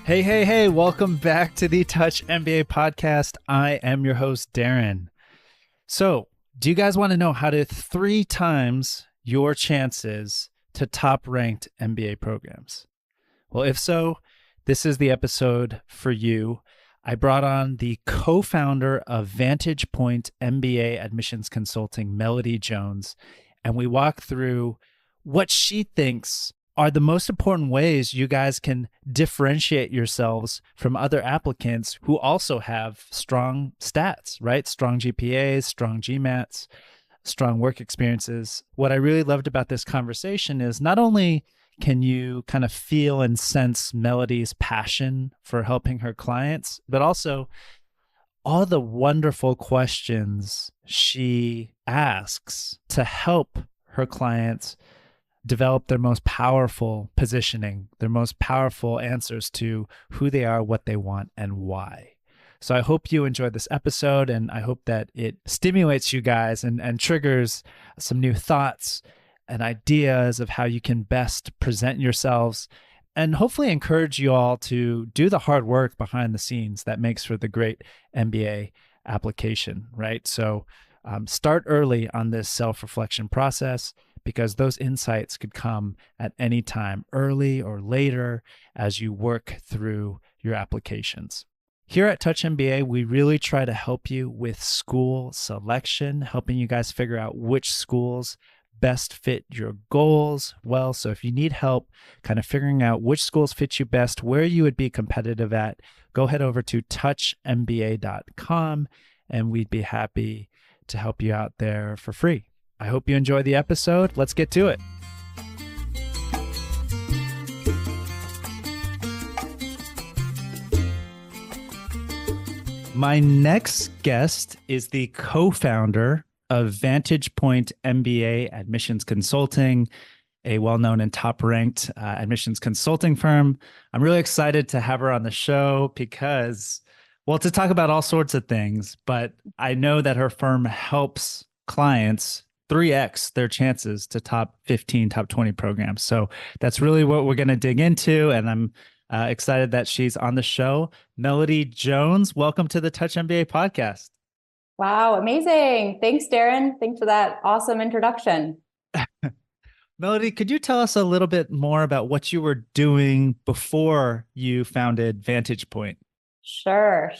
Hey, welcome back to the Touch MBA podcast. I am your host, Darren. So, do you guys want to know how to 3 times your chances to top ranked MBA programs? Well, if so, this is the episode for you. I brought on the co-founder of Vantage Point MBA Admissions Consulting, Melody Jones, and we walk through what she thinks are the most important ways you guys can differentiate yourselves from other applicants who also have strong stats, right? Strong GPAs, strong GMATs, strong work experiences. What I really loved about this conversation is not only can you kind of feel and sense Melody's passion for helping her clients, but also all the wonderful questions she asks to help her clients develop their most powerful positioning, their most powerful answers to who they are, what they want, and why. So I hope you enjoyed this episode, and I hope that it stimulates you guys and triggers some new thoughts and ideas of how you can best present yourselves, and hopefully encourage you all to do the hard work behind the scenes that makes for the great MBA application, right? So start early on this self-reflection process, because those insights could come at any time, early or later, as you work through your applications. Here at Touch MBA, we really try to help you with school selection, helping you guys figure out which schools best fit your goals well. So if you need help kind of figuring out which schools fit you best, where you would be competitive at, go head over to touchmba.com, and we'd be happy to help you out there for free. I hope you enjoy the episode. Let's get to it. My next guest is the co-founder of Vantage Point MBA Admissions Consulting, a well-known and top-ranked admissions consulting firm. I'm really excited to have her on the show because, well, to talk about all sorts of things, but I know that her firm helps clients 3x their chances to top 15, top 20 programs. So that's really what we're going to dig into. And I'm excited that she's on the show. Melody Jones, welcome to the Touch MBA podcast. Wow, amazing. Thanks, Darren. Thanks for that awesome introduction. Melody, could you tell us a little bit more about what you were doing before you founded Vantage Point? Sure.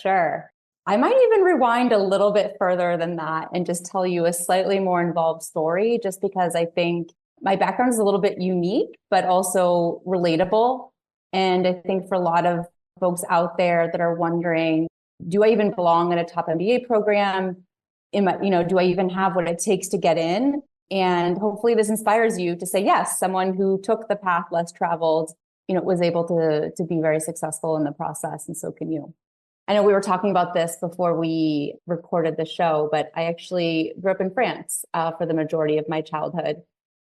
I might even rewind a little bit further than that and just tell you a slightly more involved story, just because I think my background is a little bit unique, but also relatable. And I think for a lot of folks out there that are wondering, do I even belong in a top MBA program? Do I even have what it takes to get in? And hopefully this inspires you to say, yes, someone who took the path less traveled, was able to be very successful in the process, and so can you. I know we were talking about this before we recorded the show, but I actually grew up in France for the majority of my childhood.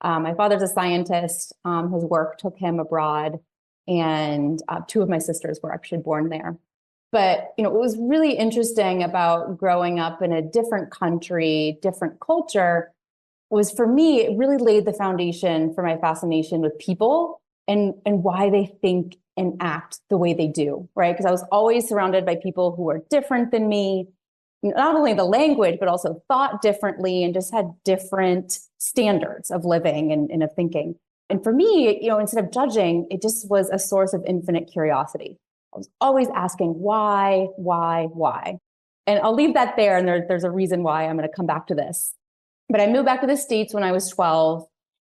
My father's a scientist. His work took him abroad, and 2 of my sisters were actually born there. But what was really interesting about growing up in a different country, different culture, was for me, it really laid the foundation for my fascination with people and why they think and act the way they do, right? Because I was always surrounded by people who were different than me, not only the language, but also thought differently and just had different standards of living and of thinking. And for me, instead of judging, it just was a source of infinite curiosity. I was always asking why? And I'll leave that there. And there's a reason why. I'm going to come back to this. But I moved back to the States when I was 12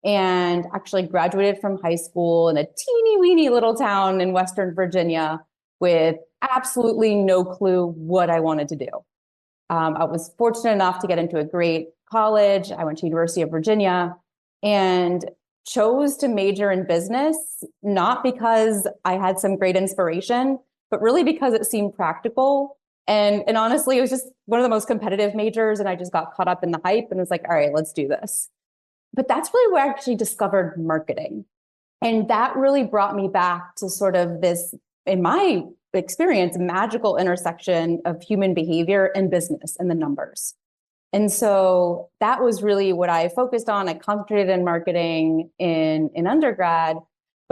and actually graduated from high school in a teeny weeny little town in Western Virginia with absolutely no clue what I wanted to do. I was fortunate enough to get into a great college. I went to University of Virginia and chose to major in business, not because I had some great inspiration, but really because it seemed practical. And honestly, it was just one of the most competitive majors, and I just got caught up in the hype and was like, all right, let's do this. But that's really where I actually discovered marketing. And that really brought me back to sort of this, in my experience, magical intersection of human behavior and business and the numbers. And so that was really what I focused on. I concentrated in marketing in undergrad,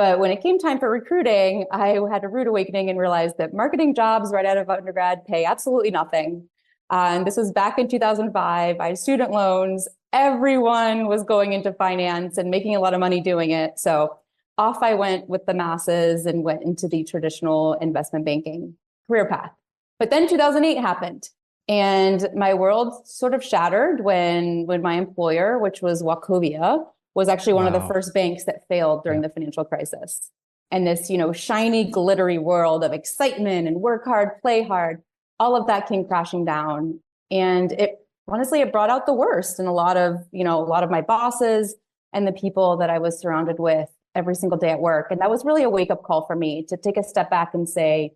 But when it came time for recruiting, I had a rude awakening and realized that marketing jobs right out of undergrad pay absolutely nothing. And this was back in 2005. I had student loans. Everyone was going into finance and making a lot of money doing it. So off I went with the masses and went into the traditional investment banking career path. But then 2008 happened. And my world sort of shattered when my employer, which was Wachovia, was actually one of the first banks that failed during the financial crisis. And this, shiny, glittery world of excitement and work hard, play hard, all of that came crashing down. And it brought out the worst in a lot of my bosses and the people that I was surrounded with every single day at work. And that was really a wake-up call for me to take a step back and say,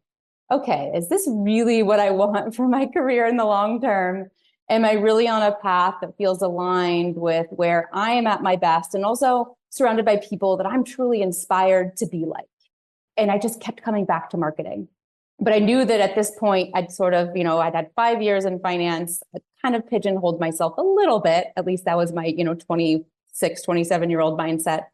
okay, is this really what I want for my career in the long term? Am I really on a path that feels aligned with where I am at my best and also surrounded by people that I'm truly inspired to be like? And I just kept coming back to marketing. But I knew that at this point, I'd sort of, I'd had 5 years in finance, I kind of pigeonholed myself a little bit. At least that was my, 26, 27-year-old mindset.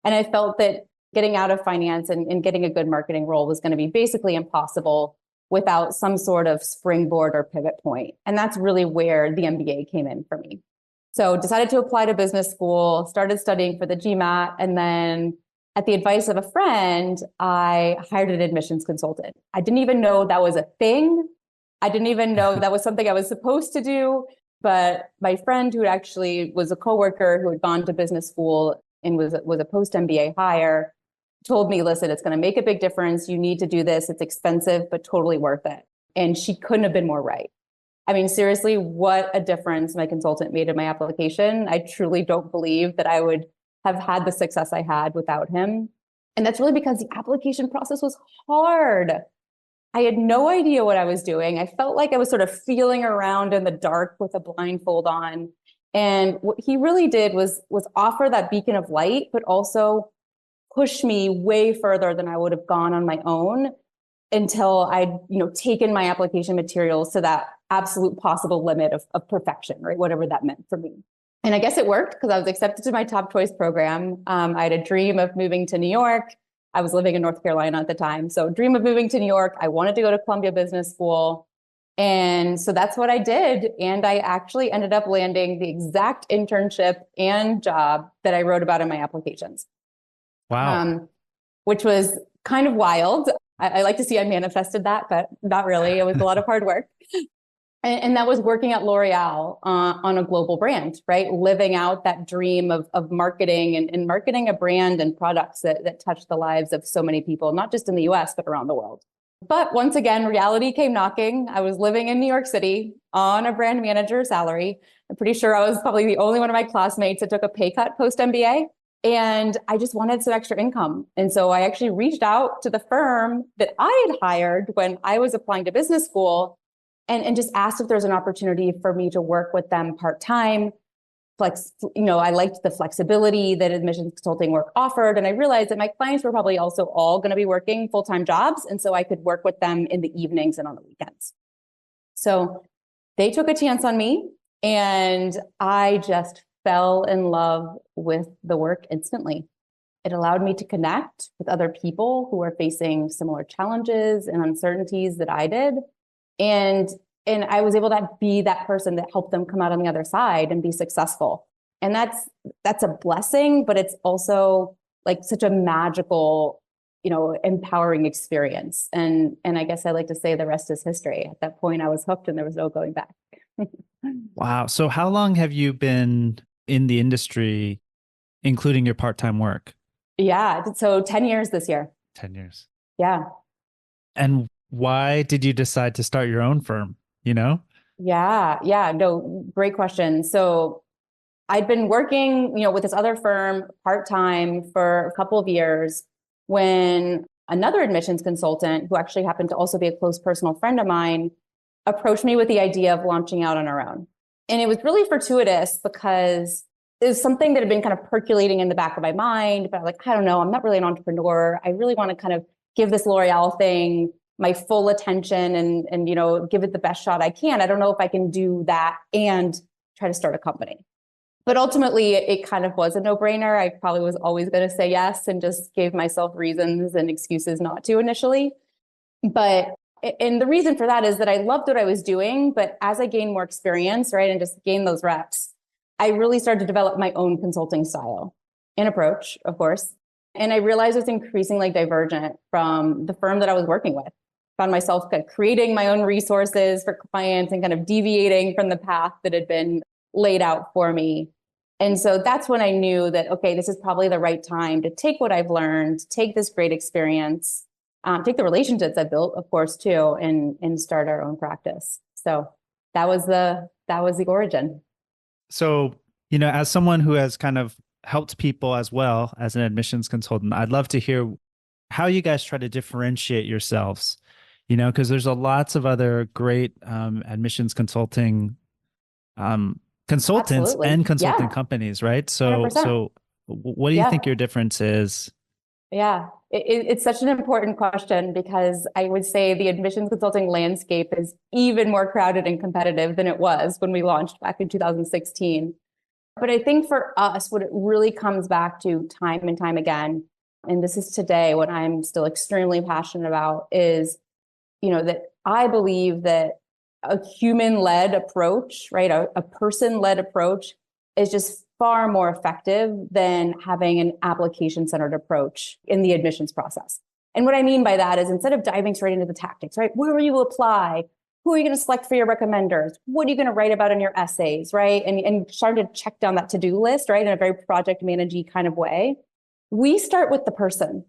And I felt that getting out of finance and getting a good marketing role was going to be basically impossible without some sort of springboard or pivot point. And that's really where the MBA came in for me. So decided to apply to business school, started studying for the GMAT, and then at the advice of a friend, I hired an admissions consultant. I didn't even know that was a thing. I didn't even know that was something I was supposed to do. But my friend, who actually was a coworker who had gone to business school and was a post-MBA hire, told me, listen, it's going to make a big difference. You need to do this. It's expensive, but totally worth it. And she couldn't have been more right. I mean, seriously, what a difference my consultant made in my application. I truly don't believe that I would have had the success I had without him. And that's really because the application process was hard. I had no idea what I was doing. I felt like I was sort of feeling around in the dark with a blindfold on. And what he really did was offer that beacon of light, but also push me way further than I would have gone on my own until I'd, taken my application materials to that absolute possible limit of perfection, right? Whatever that meant for me. And I guess it worked because I was accepted to my top choice program. I had a dream of moving to New York. I was living in North Carolina at the time. So dream of moving to New York. I wanted to go to Columbia Business School. And so that's what I did. And I actually ended up landing the exact internship and job that I wrote about in my applications. Wow. Which was kind of wild. I like to see I manifested that, but not really. It was a lot of hard work. And that was working at L'Oreal on a global brand, right? Living out that dream of marketing and marketing a brand and products that touch the lives of so many people, not just in the US, but around the world. But once again, reality came knocking. I was living in New York City on a brand manager salary. I'm pretty sure I was probably the only one of my classmates that took a pay cut post-MBA. And I just wanted some extra income. And so I actually reached out to the firm that I had hired when I was applying to business school and just asked if there's an opportunity for me to work with them part-time. I liked the flexibility that admissions consulting work offered. And I realized that my clients were probably also all going to be working full-time jobs. And so I could work with them in the evenings and on the weekends. So they took a chance on me and I just fell in love with the work instantly. It allowed me to connect with other people who are facing similar challenges and uncertainties that I did. And I was able to be that person that helped them come out on the other side and be successful. And that's a blessing, but it's also like such a magical, empowering experience. And I guess I like to say the rest is history. At that point, I was hooked and there was no going back. Wow. So how long have you been in the industry, including your part-time work? Yeah. So 10 years this year. 10 years. Yeah. And why did you decide to start your own firm? Yeah. No, great question. So I'd been working, with this other firm part-time for a couple of years when another admissions consultant, who actually happened to also be a close personal friend of mine, approached me with the idea of launching out on our own. And it was really fortuitous because it was something that had been kind of percolating in the back of my mind, but I was like, I don't know, I'm not really an entrepreneur. I really want to kind of give this L'Oreal thing my full attention and give it the best shot I can. I don't know if I can do that and try to start a company. But ultimately, it kind of was a no-brainer. I probably was always going to say yes and just gave myself reasons and excuses not to initially. But, and the reason for that is that I loved what I was doing, but as I gained more experience, right, and just gained those reps, I really started to develop my own consulting style and approach, of course. And I realized it was increasingly divergent from the firm that I was working with. Found myself kind of creating my own resources for clients and kind of deviating from the path that had been laid out for me. And so that's when I knew that, okay, this is probably the right time to take what I've learned, take this great experience, take the relationships I've built, of course, too, and start our own practice. So that was the origin. So, as someone who has kind of helped people as well as an admissions consultant, I'd love to hear how you guys try to differentiate yourselves, because there's lots of other great admissions consulting consultants Absolutely. and consulting Yeah, companies, right? 100%. So what do you think your difference is? Yeah, it's such an important question because I would say the admissions consulting landscape is even more crowded and competitive than it was when we launched back in 2016. But I think for us, what it really comes back to time and time again, and this is today what I'm still extremely passionate about, is, that I believe that a human-led approach, right, a person-led approach is just far more effective than having an application-centered approach in the admissions process. And what I mean by that is instead of diving straight into the tactics, right, where will you apply? Who are you going to select for your recommenders? What are you going to write about in your essays, right? And starting to check down that to-do list, right, in a very project managey kind of way. We start with the person,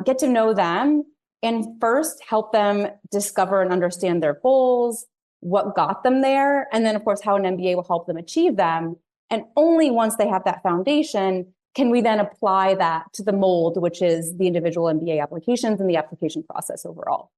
get to know them, and first help them discover and understand their goals, what got them there, and then, of course, how an MBA will help them achieve them. And only once they have that foundation can we then apply that to the mold, which is the individual MBA applications and the application process overall.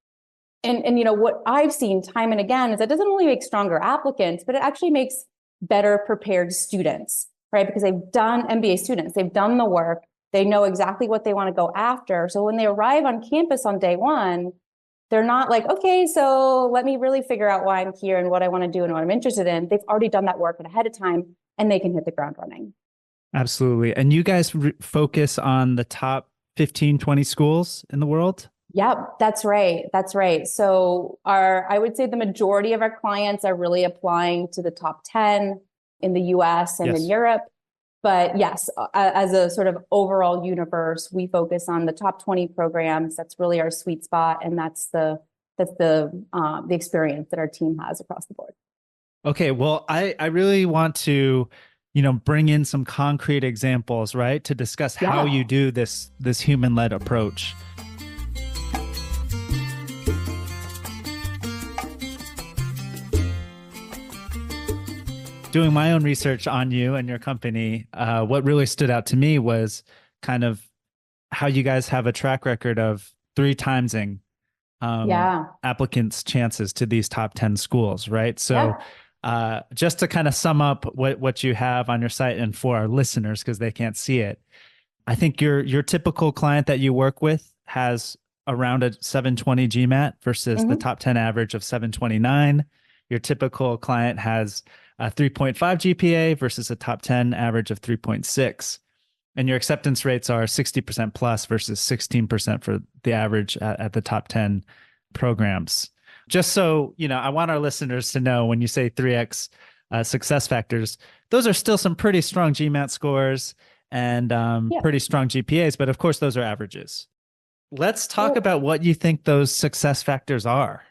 And what I've seen time and again is it doesn't only make stronger applicants, but it actually makes better prepared students, right? Because they've done MBA students, they've done the work, they know exactly what they want to go after. So when they arrive on campus on day one, they're not like, okay, so let me really figure out why I'm here and what I want to do and what I'm interested in. They've already done that work ahead of time and they can hit the ground running. Absolutely. And you guys focus on the top 15, 20 schools in the world? Yep, that's right. That's right. So I would say the majority of our clients are really applying to the top 10 in the US and in Europe. But yes, as a sort of overall universe, we focus on the top 20 programs. That's really our sweet spot. And that's the experience that our team has across the board. Okay. Well, I really want to, bring in some concrete examples, right? To discuss how you do this human-led approach. Doing my own research on you and your company, what really stood out to me was kind of how you guys have a track record of 3 timesing applicants' chances to these top 10 schools, right? So just to kind of sum up what you have on your site and for our listeners, because they can't see it, I think your typical client that you work with has around a 720 GMAT versus the top 10 average of 729. Your typical client has a 3.5 GPA versus a top 10 average of 3.6. And your acceptance rates are 60% plus versus 16% for the average at the top 10 programs. Just so, I want our listeners to know when you say 3X success factors, those are still some pretty strong GMAT scores and pretty strong GPAs, but of course those are averages. Let's talk about what you think those success factors are.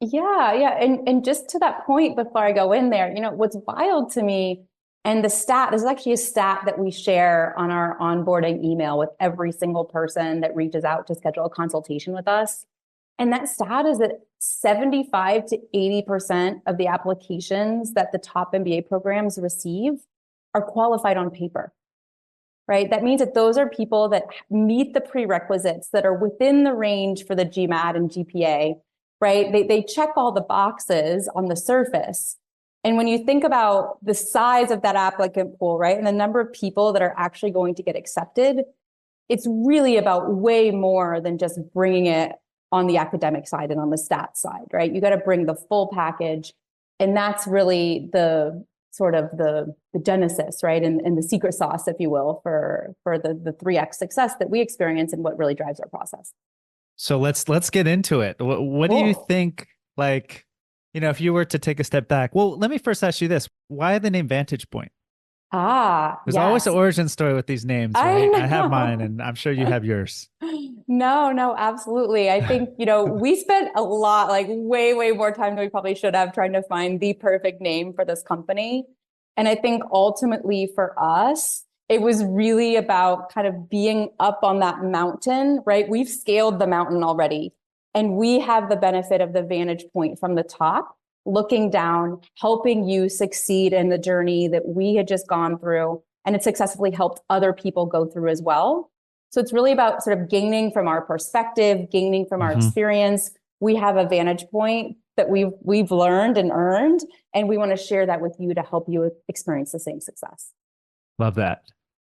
Yeah. And just to that point, before I go in there, what's wild to me, and this is actually a stat that we share on our onboarding email with every single person that reaches out to schedule a consultation with us. And that stat is that 75 to 80% of the applications that the top MBA programs receive are qualified on paper, right? That means that those are people that meet the prerequisites that are within the range for the GMAT and GPA, right? They check all the boxes on the surface. And when you think about the size of that applicant pool, right, and the number of people that are actually going to get accepted, it's really about way more than just bringing it on the academic side and on the stats side, right? You got to bring the full package. And that's really the sort of the genesis, right? And the secret sauce, if you will, for the 3x success that we experience and what really drives our process. So let's get into it. What do you Cool. think, like, if you were to take a step back? Well, let me first ask you this. Why the name Vantage Point? Ah, There's always an yes. origin story with these names, I right? I have mine, know. and I'm sure you have yours. No, absolutely. I think, we spent a lot, like way, way more time than we probably should have trying to find the perfect name for this company. And I think ultimately for us, it was really about kind of being up on that mountain, right? We've scaled the mountain already, and we have the benefit of the vantage point from the top, looking down, helping you succeed in the journey that we had just gone through. And it successfully helped other people go through as well. So it's really about sort of gaining from our perspective, gaining from our Hmm. experience. We have a vantage point that we've learned and earned, and we want to share that with you to help you experience the same success. Love that.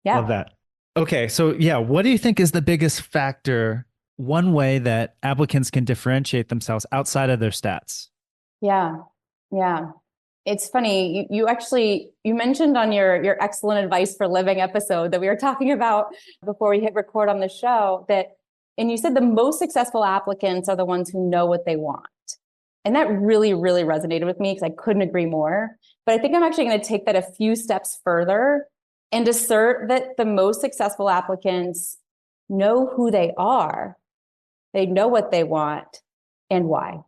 Love Yeah. that. Okay, so yeah, what do you think is the biggest factor, one way that applicants can differentiate themselves outside of their stats? Yeah. Yeah. It's funny. You mentioned on your excellent advice for living episode that we were talking about before we hit record on the show and you said the most successful applicants are the ones who know what they want. And that really, really resonated with me because I couldn't agree more. But I think I'm actually going to take that a few steps further and assert that the most successful applicants know who they are. They know what they want and why.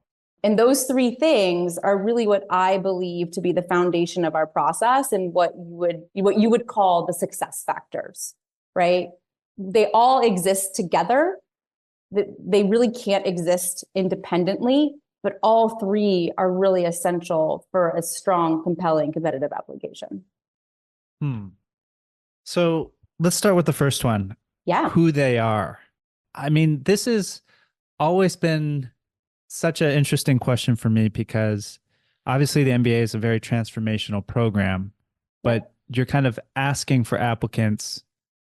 And those three things are really what I believe to be the foundation of our process and what you would call the success factors, right? They all exist together. They really can't exist independently, but all three are really essential for a strong, compelling, competitive application. Hmm. So let's start with the first one, Yeah. who they are. I mean, this has always been such an interesting question for me because obviously the MBA is a very transformational program, Yep. but you're kind of asking for applicants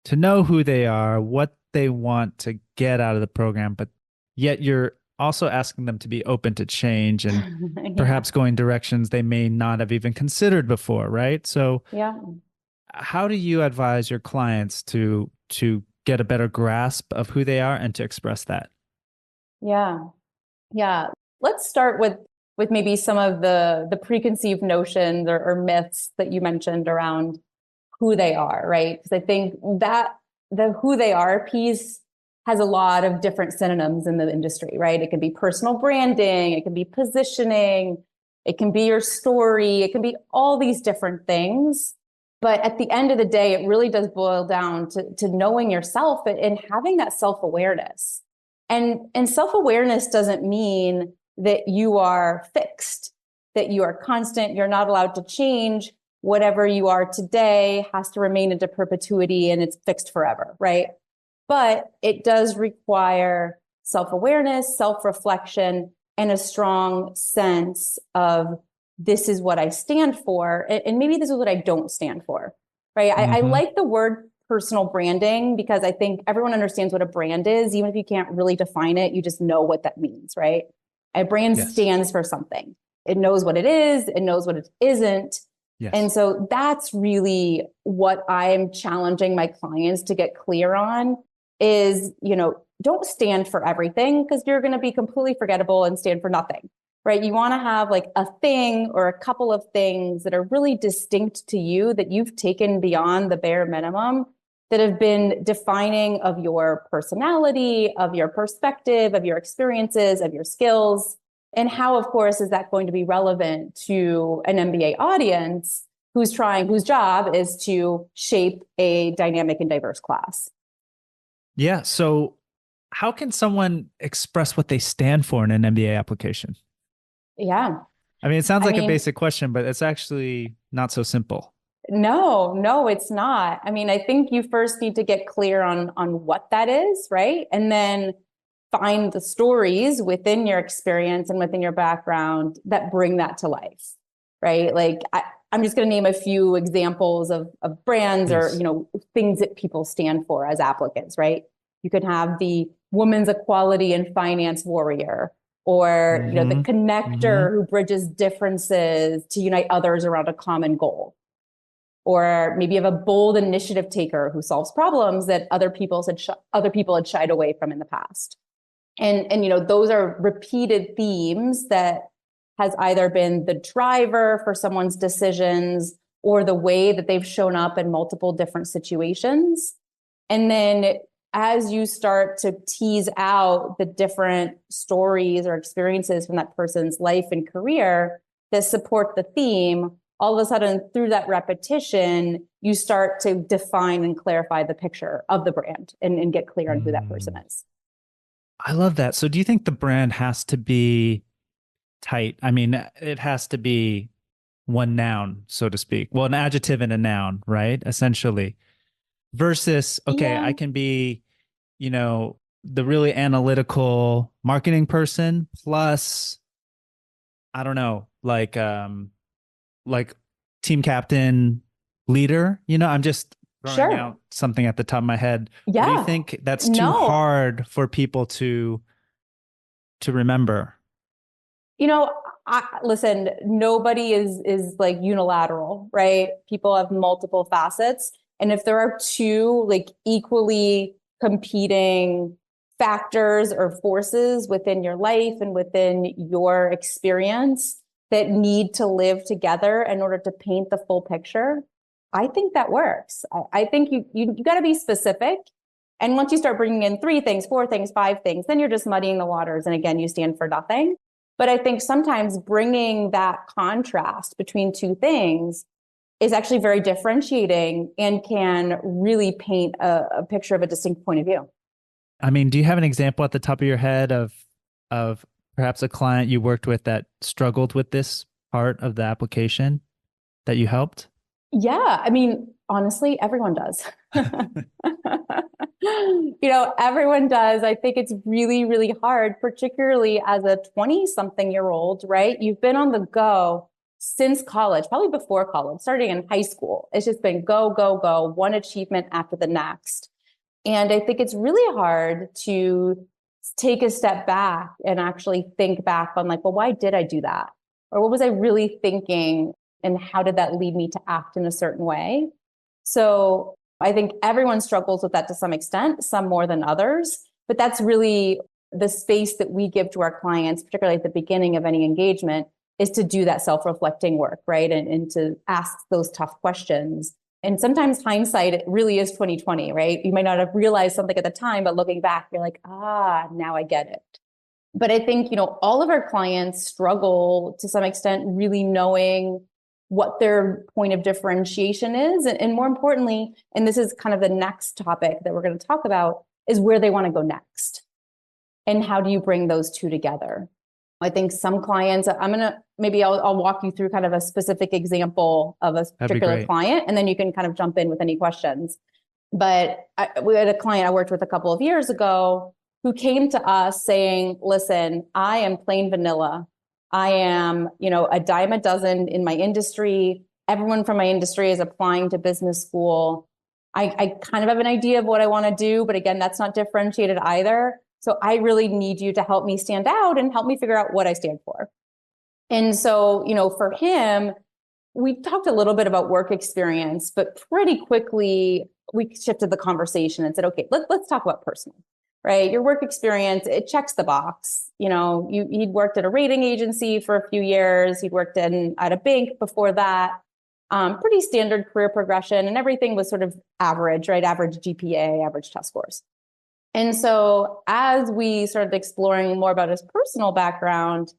to know who they are, what they want to get out of the program, but yet you're also asking them to be open to change and Yeah. perhaps going directions they may not have even considered before, right? So Yeah. how do you advise your clients to get a better grasp of who they are and to express that? Yeah. Yeah. Let's start with maybe some of the preconceived notions or myths that you mentioned around who they are, right? Because I think that the who they are piece has a lot of different synonyms in the industry, right? It can be personal branding, it can be positioning, it can be your story, it can be all these different things. But at the end of the day, it really does boil down to knowing yourself and having that self-awareness. And self-awareness doesn't mean that you are fixed, that you are constant, you're not allowed to change. Whatever you are today has to remain into perpetuity and it's fixed forever, right? But it does require self-awareness, self-reflection, and a strong sense of this is what I stand for, and maybe this is what I don't stand for, right? I Mm-hmm. like the word personal branding because I think everyone understands what a brand is. Even if you can't really define it, you just know what that means, right? A brand Yes. stands for something. It knows what it is, it knows what it isn't. And Yes. so that's really what I'm challenging my clients to get clear on is, don't stand for everything because you're going to be completely forgettable and stand for nothing, right? You want to have like a thing or a couple of things that are really distinct to you that you've taken beyond the bare minimum that have been defining of your personality, of your perspective, of your experiences, of your skills. And how, of course, is that going to be relevant to an MBA audience whose job is to shape a dynamic and diverse class? Yeah. So how can someone express what they stand for in an MBA application? Yeah. I mean, it sounds I like a mean, basic question, but it's actually not so simple. no, it's not. I mean, I think you first need to get clear on what that is, right? And then find the stories within your experience and within your background that bring that to life, right? Like I'm just going to name a few examples of brands or Please. things that people stand for as applicants, right? You could have the women's equality and finance warrior, or the Mm-hmm. Mm-hmm. connector who bridges differences to unite others around a common goal. Or maybe you have a bold initiative taker who solves problems that other people had shied away from in the past. And those are repeated themes that has either been the driver for someone's decisions or the way that they've shown up in multiple different situations. And then as you start to tease out the different stories or experiences from that person's life and career that support the theme, all of a sudden, through that repetition, you start to define and clarify the picture of the brand and get clear on who that person is. I love that. So do you think the brand has to be tight? I mean, it has to be one noun, so to speak. Well, an adjective and a noun, right? Essentially. Versus, okay, Yeah, I can be, the really analytical marketing person plus, I don't know, like team captain leader. I'm just throwing sure. out something at the top of my head. Or do you Yeah. think that's too No, hard for people to remember? you know, listen, nobody is like unilateral, right? People have multiple facets. And if there are two like equally competing factors or forces within your life and within your experience that need to live together in order to paint the full picture, I think that works. I think you got to be specific. And once you start bringing in three things, four things, five things, then you're just muddying the waters. And again, you stand for nothing. But I think sometimes bringing that contrast between two things is actually very differentiating and can really paint a picture of a distinct point of view. I mean, do you have an example at the top of your head of perhaps a client you worked with that struggled with this part of the application that you helped? Yeah, I mean, honestly, everyone does. Everyone does. I think it's really, really hard, particularly as a 20-something-year-old, right? You've been on the go since college, probably before college, starting in high school. It's just been go, go, go, one achievement after the next. And I think it's really hard to take a step back and actually think back on like, well, why did I do that? Or what was I really thinking? And how did that lead me to act in a certain way? So I think everyone struggles with that to some extent, some more than others. But that's really the space that we give to our clients, particularly at the beginning of any engagement, is to do that self-reflecting work, right? And to ask those tough questions. And sometimes hindsight, it really is 2020, right? You might not have realized something at the time, but looking back, you're like, now I get it. But I think, all of our clients struggle to some extent really knowing what their point of differentiation is. And more importantly, and this is kind of the next topic that we're going to talk about, is where they want to go next. And how do you bring those two together? I think some clients, I'll walk you through kind of a specific example of a particular client, and then you can kind of jump in with any questions. But we had a client I worked with a couple of years ago who came to us saying, listen, I am plain vanilla. I am, a dime a dozen in my industry. Everyone from my industry is applying to business school. I kind of have an idea of what I want to do, but again, that's not differentiated either. So I really need you to help me stand out and help me figure out what I stand for. And so, for him, we talked a little bit about work experience, but pretty quickly we shifted the conversation and said, okay, let's talk about personal. Right? Your work experience, it checks the box. He'd worked at a rating agency for a few years. He'd worked at a bank before that. Pretty standard career progression, and everything was sort of average, right? Average GPA, average test scores. And so as we started exploring more about his personal background,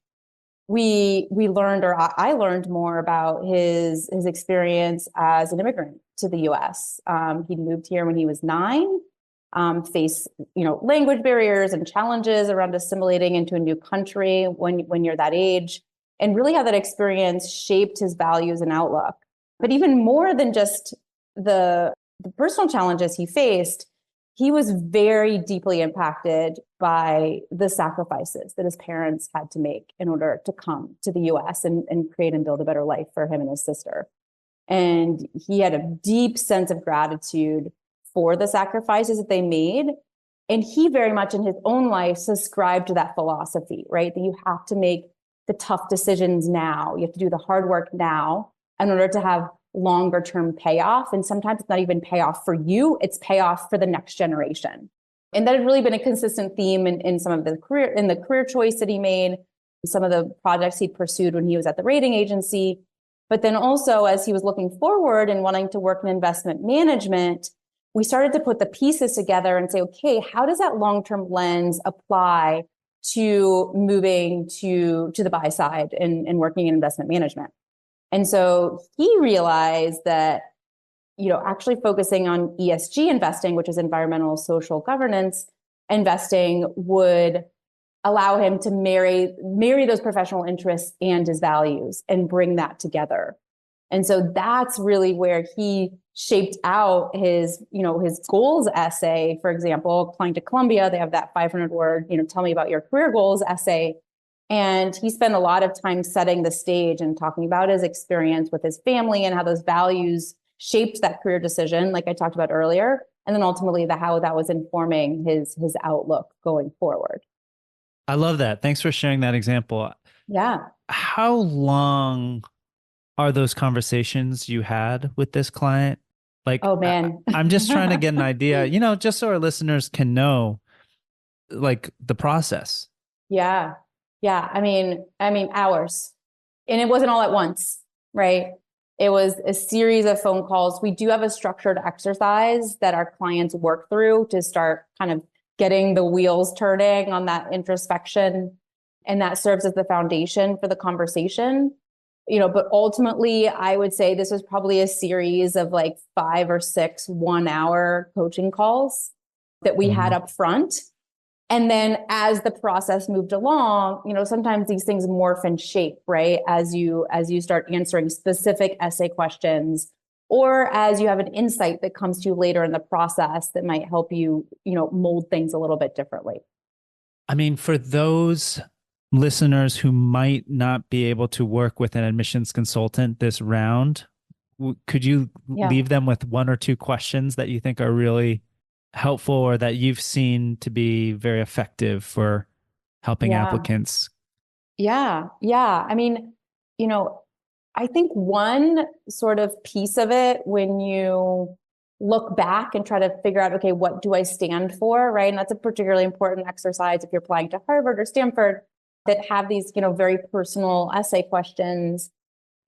we learned, or I learned more about his experience as an immigrant to the US. He moved here when he was 9. Face language barriers and challenges around assimilating into a new country when you're that age, and really how that experience shaped his values and outlook. But even more than just the personal challenges he faced, he was very deeply impacted by the sacrifices that his parents had to make in order to come to the US and create and build a better life for him and his sister. And he had a deep sense of gratitude for the sacrifices that they made, And he very much in his own life subscribed to that philosophy, right? That you have to make the tough decisions now. You have to do the hard work now in order to have longer term payoff. And sometimes it's not even payoff for you, it's payoff for the next generation. And that had really been a consistent theme in some of the career choice that he made, some of the projects he pursued when he was at the rating agency. But then also as he was looking forward and wanting to work in investment management, we started to put the pieces together and say, okay, how does that long-term lens apply to moving to the buy side and working in investment management? And so he realized that, actually focusing on ESG investing, which is environmental, social governance investing, would allow him to marry those professional interests and his values and bring that together. And so that's really where he shaped out his goals essay. For example, applying to Columbia, they have that 500-word, tell me about your career goals essay. And he spent a lot of time setting the stage and talking about his experience with his family and how those values shaped that career decision, like I talked about earlier, and then ultimately how that was informing his outlook going forward. I love that. Thanks for sharing that example. Yeah. How long are those conversations you had with this client? Like, oh man, I'm just trying to get an idea, just so our listeners can know, like, the process. Yeah. Yeah. I mean, hours. And it wasn't all at once, right? It was a series of phone calls. We do have a structured exercise that our clients work through to start kind of getting the wheels turning on that introspection. And that serves as the foundation for the conversation. But ultimately, I would say this was probably a series of like 5 or 6 1-hour coaching calls that we had up front. And then as the process moved along, sometimes these things morph and shape, right? As you start answering specific essay questions, or as you have an insight that comes to you later in the process that might help you, mold things a little bit differently. I mean, for those listeners who might not be able to work with an admissions consultant this round, could you leave them with 1 or 2 questions that you think are really helpful or that you've seen to be very effective for helping applicants? Yeah. I mean, I think one sort of piece of it when you look back and try to figure out, okay, what do I stand for, right? And that's a particularly important exercise if you're applying to Harvard or Stanford that have these, very personal essay questions.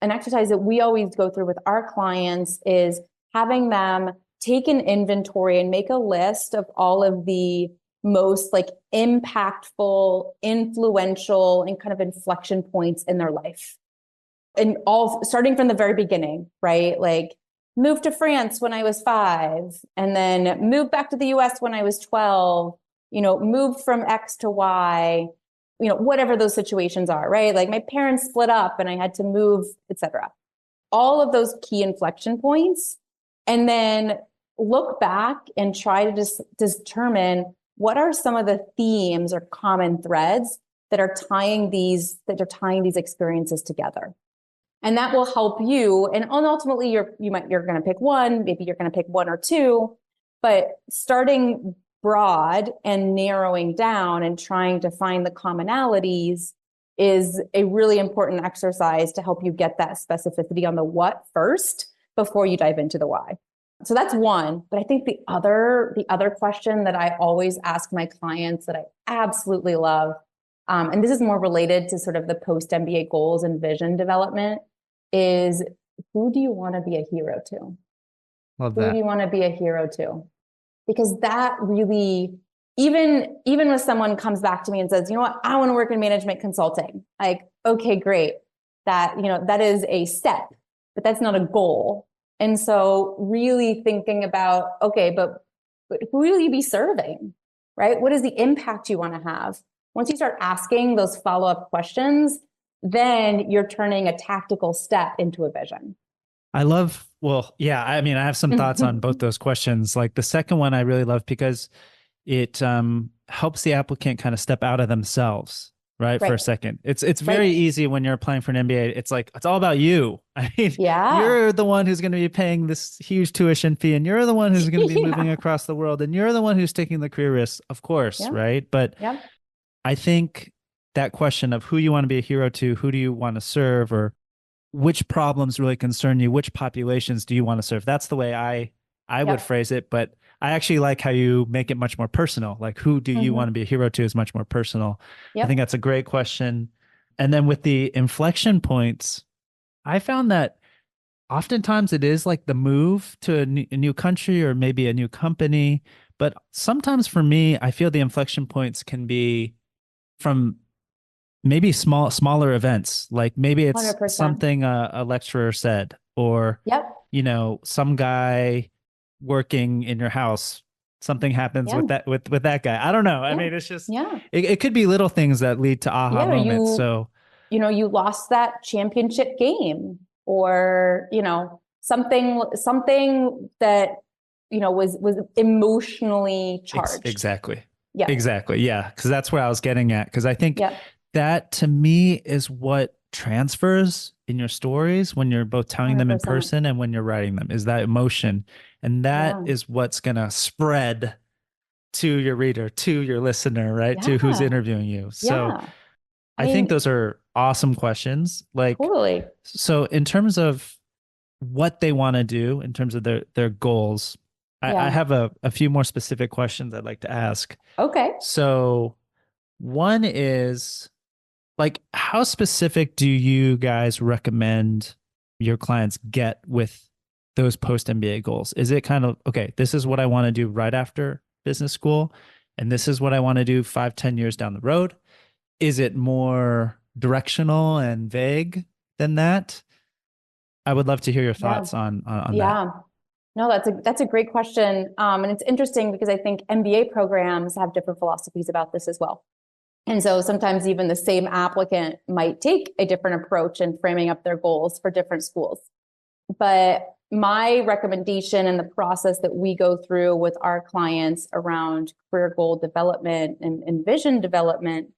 An exercise that we always go through with our clients is having them take an inventory and make a list of all of the most like impactful, influential, and kind of inflection points in their life. And all starting from the very beginning, right? Like moved to France when I was 5, and then moved back to the US when I was 12, moved from X to Y, whatever those situations are, right? Like my parents split up and I had to move, etc. All of those key inflection points. And then look back and try to determine what are some of the themes or common threads that are tying these experiences together. And that will help you. And ultimately you're going to pick one, maybe you're going to pick 1 or 2, but starting broad and narrowing down and trying to find the commonalities is a really important exercise to help you get that specificity on the what first before you dive into the why. So that's one. But I think the other question that I always ask my clients that I absolutely love, and this is more related to sort of the post-MBA goals and vision development, is who do you want to be a hero to? Love that. Who do you want to be a hero to? Because that really, even when someone comes back to me and says, I want to work in management consulting, like, okay, great. That is a step, but that's not a goal. And so really thinking about, okay, but who will you be serving, right? What is the impact you want to have? Once you start asking those follow-up questions, then you're turning a tactical step into a vision. I have some thoughts on both those questions. Like the second one I really love because it helps the applicant kind of step out of themselves right? For a Right. second. It's very Right. easy when you're applying for an MBA. It's like it's all about you. I mean, Yeah. you're the one who's going to be paying this huge tuition fee, and you're the one who's going to be moving Yeah. across the world, and you're the one who's taking the career risks, of course, Yeah. right? But Yeah. I think that question of who you want to be a hero to, who do you want to serve, or which problems really concern you, which populations do you want to serve? That's the way I would Yep. phrase it, but I actually like how you make it much more personal. Like who do you want to Hmm. be a hero to is much more personal. I think Yep. that's a great question. And then with the inflection points, I found that oftentimes it is like the move to a new country or maybe a new company, but sometimes for me, I feel the inflection points can be from maybe smaller events, like maybe it's 100%. something a lecturer said, or Yep. some guy working in your house, something happens Yeah. with that guy. I don't know. I Yeah. mean, it's just Yeah. it could be little things that lead to aha Yeah. moments. So You lost that championship game, or, something that, was emotionally charged. exactly. Yep. Exactly. Yeah, because that's where I was getting at, because I think Yep. that to me is what transfers in your stories when you're both telling them in 100%. person and when you're writing them, is that emotion. And that Yeah. is what's going to spread to your reader, to your listener, right? To who's Yeah. interviewing you. So Yeah. I I think mean, those are awesome questions. Like, totally. so in terms of what they want to do, in terms of their goals, I Yeah. have a few more specific questions I'd like to ask. Okay. So one is, like, how specific do you guys recommend your clients get with those post MBA goals? Is it kind of, okay, this is what I want to do right after business school, and this is what I want to do 5, 10 years down the road? Is it more directional and vague than that? I would love to hear your Yeah. thoughts on that. Yeah. No, that's a great question. And it's interesting because I think MBA programs have different philosophies about this as well. And so sometimes even the same applicant might take a different approach in framing up their goals for different schools. But my recommendation and the process that we go through with our clients around career goal development and vision development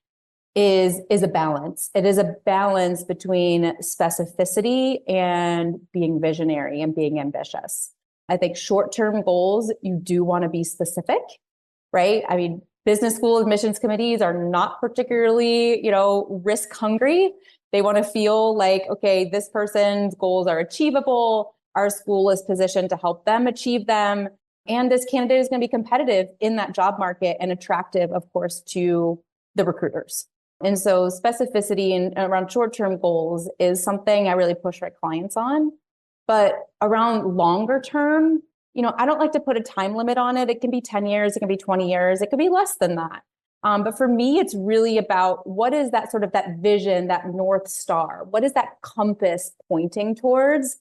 is a balance. It is a balance between specificity and being visionary and being ambitious. I think short-term goals, you do want to be specific, right? I mean, business school admissions committees are not particularly, risk hungry. They want to feel like, okay, this person's goals are achievable. Our school is positioned to help them achieve them. And this candidate is going to be competitive in that job market and attractive, of course, to the recruiters. And so specificity and around short-term goals is something I really push our clients on. But around longer term, I don't like to put a time limit on it. It can be 10 years, it can be 20 years, it could be less than that. But for me, it's really about what is that sort of that vision, that North Star? What is that compass pointing towards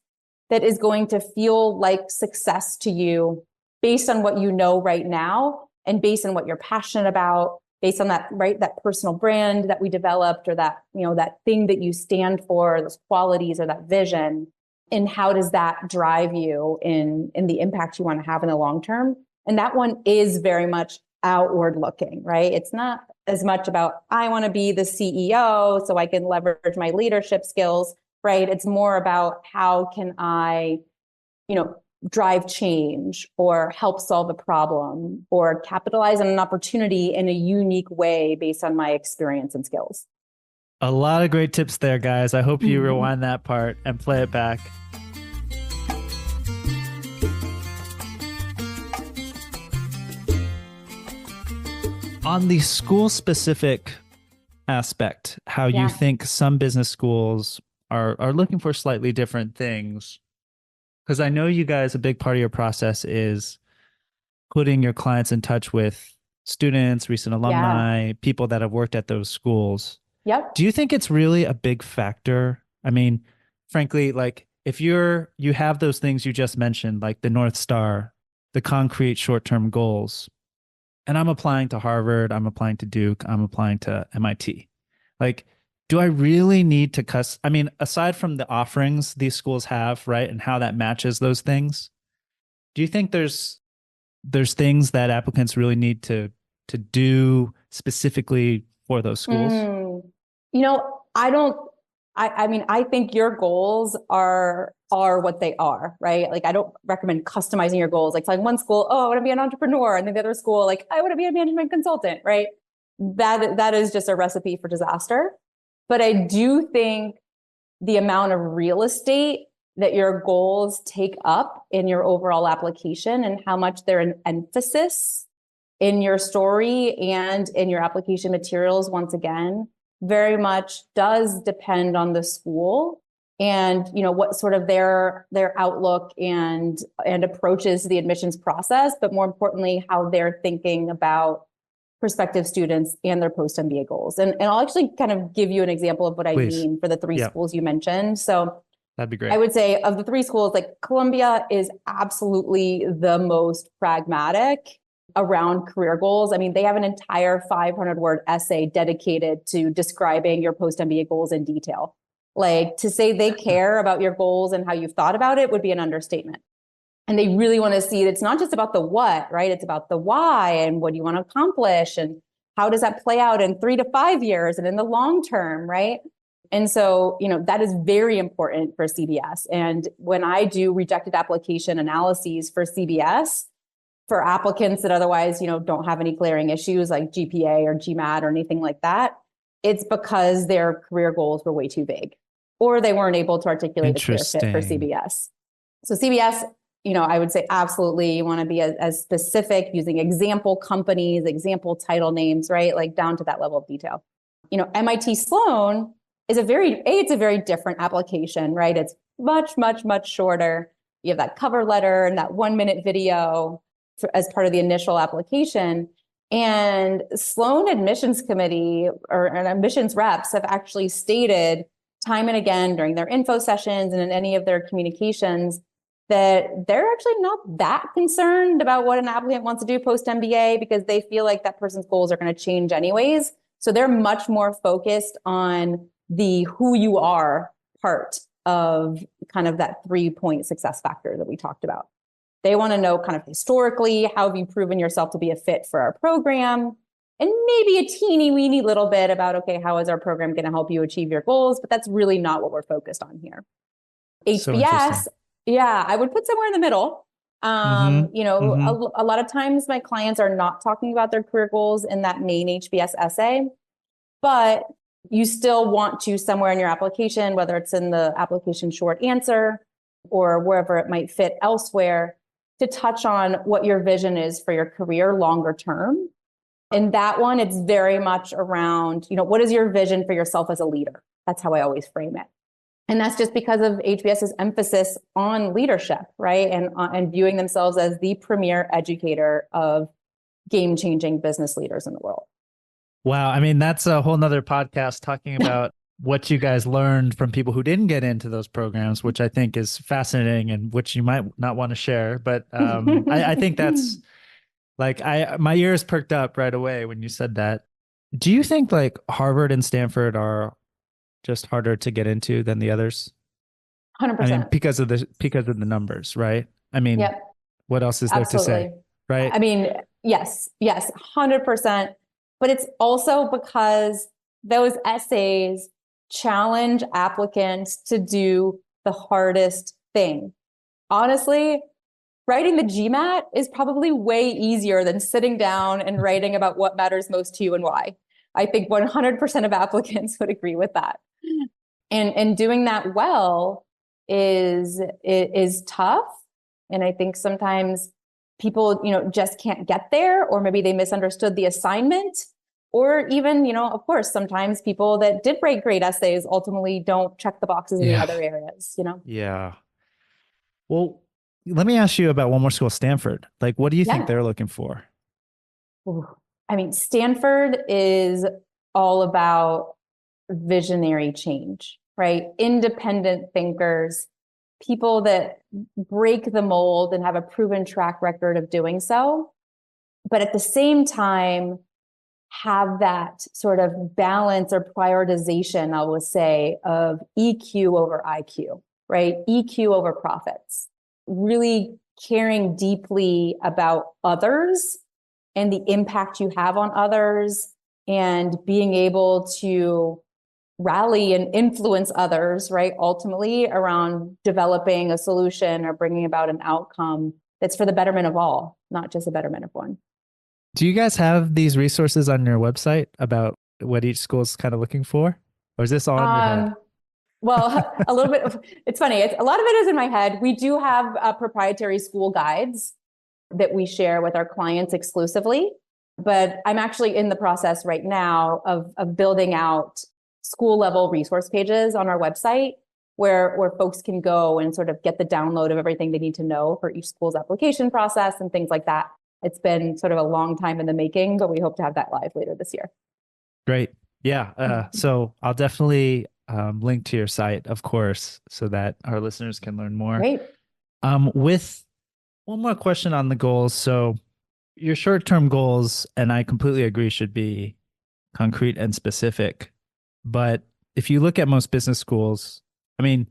that is going to feel like success to you based on what you know right now and based on what you're passionate about, based on that, right, that personal brand that we developed, or that, that thing that you stand for, those qualities or that vision. And how does that drive you in the impact you want to have in the long term? And that one is very much outward looking, right? It's not as much about, I want to be the CEO so I can leverage my leadership skills, right? It's more about how can I, drive change or help solve a problem or capitalize on an opportunity in a unique way based on my experience and skills. A lot of great tips there, guys. I hope you rewind that part and play it back. On the school specific aspect, how you think some business schools are looking for slightly different things. Because I know you guys, a big part of your process is putting your clients in touch with students, recent alumni, people that have worked at those schools. Yep. Do you think it's really a big factor? I mean, frankly, like if you have those things you just mentioned, like the North Star, the concrete short-term goals, and I'm applying to Harvard, I'm applying to Duke, I'm applying to MIT. Like, do I really need to I mean, aside from the offerings these schools have, right, and how that matches those things, do you think there's things that applicants really need to do specifically for those schools? I don't, I mean, I think your goals are what they are, right? Like, I don't recommend customizing your goals. Like one school, oh, I want to be an entrepreneur. And then the other school, like, I want to be a management consultant, right? That is just a recipe for disaster. But I do think the amount of real estate that your goals take up in your overall application and how much they're an emphasis in your story and in your application materials, once again, very much does depend on the school and what sort of their outlook and approaches to the admissions process, but more importantly, how they're thinking about prospective students and their post MBA goals. And I'll actually kind of give you an example of what I Please. mean for the three Yeah, schools you mentioned. So that'd be great. I would say of the three schools, like Columbia is absolutely the most pragmatic around career goals. I mean, they have an entire 500-word essay dedicated to describing your post MBA goals in detail. Like, to say they care about your goals and how you've thought about it would be an understatement. And they really want to see it's not just about the what, right? It's about the why and what do you want to accomplish and how does that play out in 3 to 5 years and in the long term, right? And so, that is very important for CBS. And when I do rejected application analyses for CBS, for applicants that otherwise, don't have any glaring issues like GPA or GMAT or anything like that, it's because their career goals were way too vague or they weren't able to articulate a clear fit for CBS. So CBS, I would say absolutely you want to be as specific using example companies, example title names, right? Like down to that level of detail. MIT Sloan is it's a very different application, right? It's much, much, much shorter. You have that cover letter and that 1-minute video as part of the initial application. And Sloan admissions committee or admissions reps have actually stated time and again during their info sessions and in any of their communications that they're actually not that concerned about what an applicant wants to do post MBA because they feel like that person's goals are going to change anyways. So they're much more focused on the who you are part of kind of that 3-point success factor that we talked about. They want to know kind of historically, how have you proven yourself to be a fit for our program? And maybe a teeny weeny little bit about, okay, how is our program going to help you achieve your goals? But that's really not what we're focused on here. HBS, yeah, I would put somewhere in the middle. A lot of times my clients are not talking about their career goals in that main HBS essay, but you still want to somewhere in your application, whether it's in the application short answer or wherever it might fit elsewhere, to touch on what your vision is for your career longer term. And that one, it's very much around, what is your vision for yourself as a leader? That's how I always frame it. And that's just because of HBS's emphasis on leadership, right? And viewing themselves as the premier educator of game-changing business leaders in the world. Wow. I mean, that's a whole nother podcast talking about what you guys learned from people who didn't get into those programs, which I think is fascinating and which you might not want to share. But I think that's like, my ears perked up right away when you said that. Do you think like Harvard and Stanford are just harder to get into than the others? 100%. I mean, because of the numbers, right? I mean, yep. What else is there Absolutely. to say, right? I mean, yes, 100%. But it's also because those essays challenge applicants to do the hardest thing. Honestly, writing the GMAT is probably way easier than sitting down and writing about what matters most to you and why. I think 100% of applicants would agree with that. And doing that well is tough. And I think sometimes people, just can't get there, or maybe they misunderstood the assignment, or even, of course, sometimes people that did write great essays ultimately don't check the boxes in the other areas, Yeah. Well, let me ask you about one more school, Stanford. Like, what do you think they're looking for? Ooh. I mean, Stanford is all about visionary change, right? Independent thinkers, people that break the mold and have a proven track record of doing so, but at the same time, have that sort of balance or prioritization, I would say, of EQ over IQ, right? EQ over profits, really caring deeply about others and the impact you have on others, and being able to rally and influence others, right? Ultimately around developing a solution or bringing about an outcome that's for the betterment of all, not just the betterment of one. Do you guys have these resources on your website about what each school is kind of looking for? Or is this all in your head? Well, a little bit of, it's funny. A lot of it is in my head. We do have proprietary school guides that we share with our clients exclusively, but I'm actually in the process right now of building out school level resource pages on our website where folks can go and sort of get the download of everything they need to know for each school's application process and things like that. It's been sort of a long time in the making, but we hope to have that live later this year. Great. Yeah. So I'll definitely link to your site, of course, so that our listeners can learn more. Great. With one more question on the goals. So your short-term goals, and I completely agree, should be concrete and specific. But if you look at most business schools, I mean,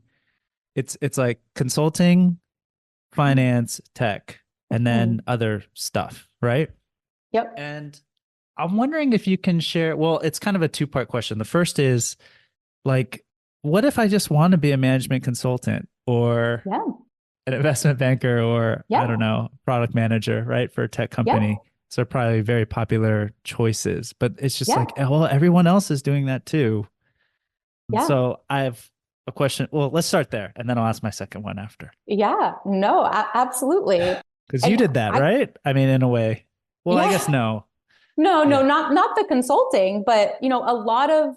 it's like consulting, finance, tech, and then other stuff, right? Yep. And I'm wondering if you can share, well, it's kind of a two-part question. The first is like, what if I just want to be a management consultant or an investment banker or I don't know, product manager, right? For a tech company. So probably very popular choices, but it's just like, well, everyone else is doing that too. So I have a question. Well, let's start there and then I'll ask my second one after. Yeah, no, absolutely. Because you did that, right? I mean, in a way. Well, I guess no. No, not the consulting, but you know, a lot of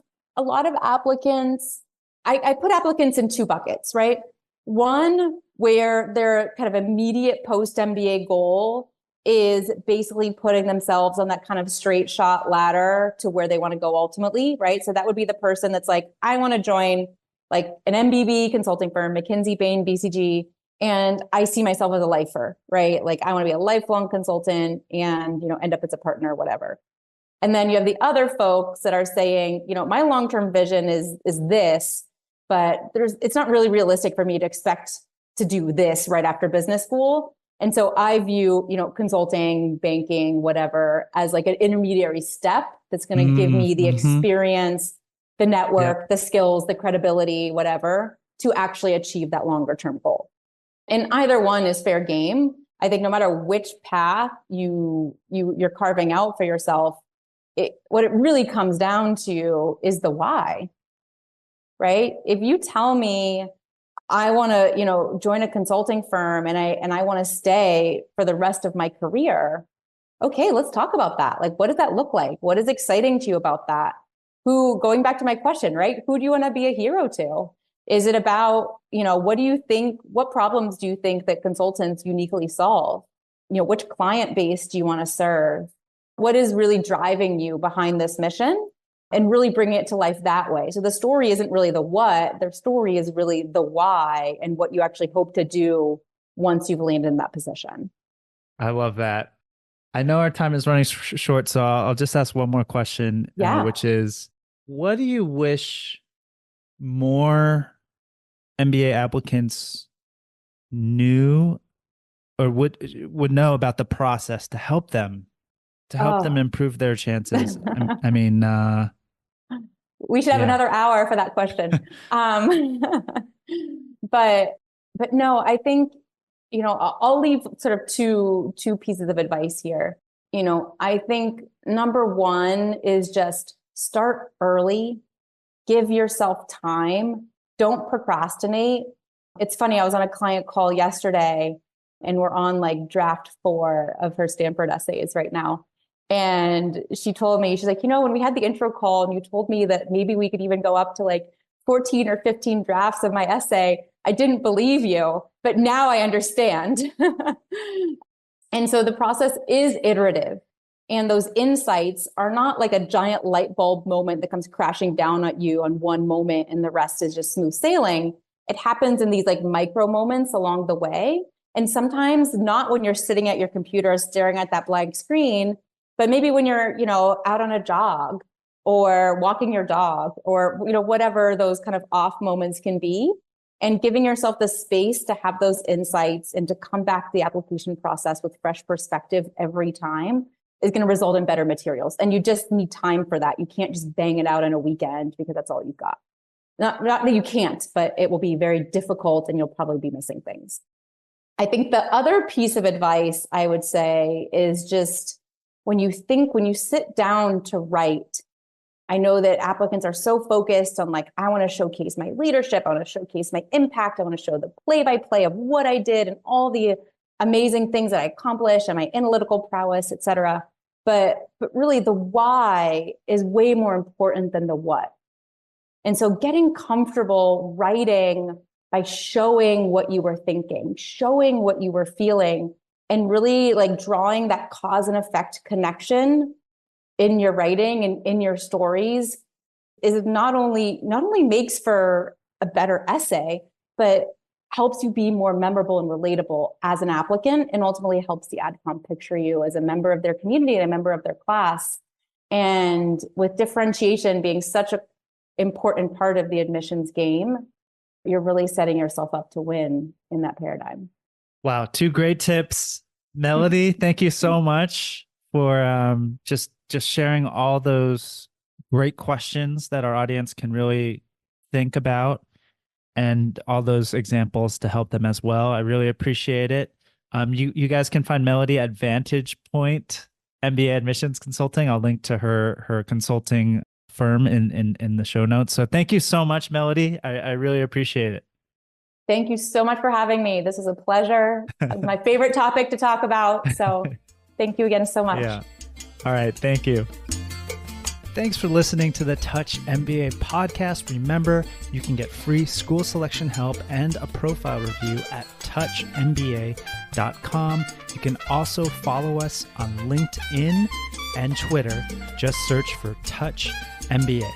applicants, I put applicants in two buckets, right? One where their kind of immediate post MBA goal is basically putting themselves on that kind of straight shot ladder to where they want to go ultimately, right? So that would be the person that's like, I want to join like an MBB consulting firm, McKinsey, Bain, BCG, and I see myself as a lifer, right? Like I want to be a lifelong consultant and, you know, end up as a partner or whatever. And then you have the other folks that are saying, you know, my long-term vision is this, but it's not really realistic for me to expect to do this right after business school. And so I view, you know, consulting, banking, whatever, as like an intermediary step that's going to give me the experience, the network, the skills, the credibility, whatever, to actually achieve that longer term goal. And either one is fair game. I think no matter which path you're carving out for yourself, what it really comes down to is the why, right? If you tell me I want to, you know, join a consulting firm and I want to stay for the rest of my career, okay, let's talk about that. Like, what does that look like? What is exciting to you about that? Going back to my question, right? Who do you want to be a hero to? Is it about, you know, what problems do you think that consultants uniquely solve? You know, which client base do you want to serve? What is really driving you behind this mission? And really bringing it to life that way. So the story isn't really the what, the story is really the why and what you actually hope to do once you've landed in that position. I love that. I know our time is running short, so I'll just ask one more question, which is, what do you wish more MBA applicants knew or would know about the process to help them improve their chances? I mean, we should have another hour for that question. But no, I think, you know, I'll leave sort of two pieces of advice here. You know, I think number one is just start early, give yourself time, don't procrastinate. It's funny, I was on a client call yesterday and we're on like draft 4 of her Stanford essays right now. And she told me, she's like, you know, when we had the intro call and you told me that maybe we could even go up to like 14 or 15 drafts of my essay, I didn't believe you, but now I understand. And so the process is iterative. And those insights are not like a giant light bulb moment that comes crashing down at you on one moment and the rest is just smooth sailing. It happens in these like micro moments along the way. And sometimes not when you're sitting at your computer staring at that blank screen, but maybe when you're, you know, out on a jog or walking your dog or, you know, whatever those kind of off moments can be, and giving yourself the space to have those insights and to come back to the application process with fresh perspective every time is going to result in better materials. And you just need time for that. You can't just bang it out in a weekend because that's all you've got. Not that you can't, but it will be very difficult and you'll probably be missing things. I think the other piece of advice I would say is just when you sit down to write, I know that applicants are so focused on like, I want to showcase my leadership. I want to showcase my impact. I want to show the play-by-play of what I did and all the amazing things that I accomplished and my analytical prowess, et cetera. But really the why is way more important than the what. And so getting comfortable writing by showing what you were thinking, showing what you were feeling, and really like drawing that cause and effect connection in your writing and in your stories is not only makes for a better essay, but helps you be more memorable and relatable as an applicant, and ultimately helps the AdCom picture you as a member of their community and a member of their class. And with differentiation being such an important part of the admissions game, you're really setting yourself up to win in that paradigm. Wow, 2 great tips. Melody, thank you so much for just sharing all those great questions that our audience can really think about, and all those examples to help them as well. I really appreciate it. You guys can find Melody at Vantage Point MBA Admissions Consulting. I'll link to her consulting firm in the show notes. So thank you so much, Melody. I really appreciate it. Thank you so much for having me. This is a pleasure. My favorite topic to talk about. So thank you again so much. Yeah. All right. Thank you. Thanks for listening to the Touch MBA podcast. Remember, you can get free school selection help and a profile review at touchmba.com. You can also follow us on LinkedIn and Twitter. Just search for Touch MBA.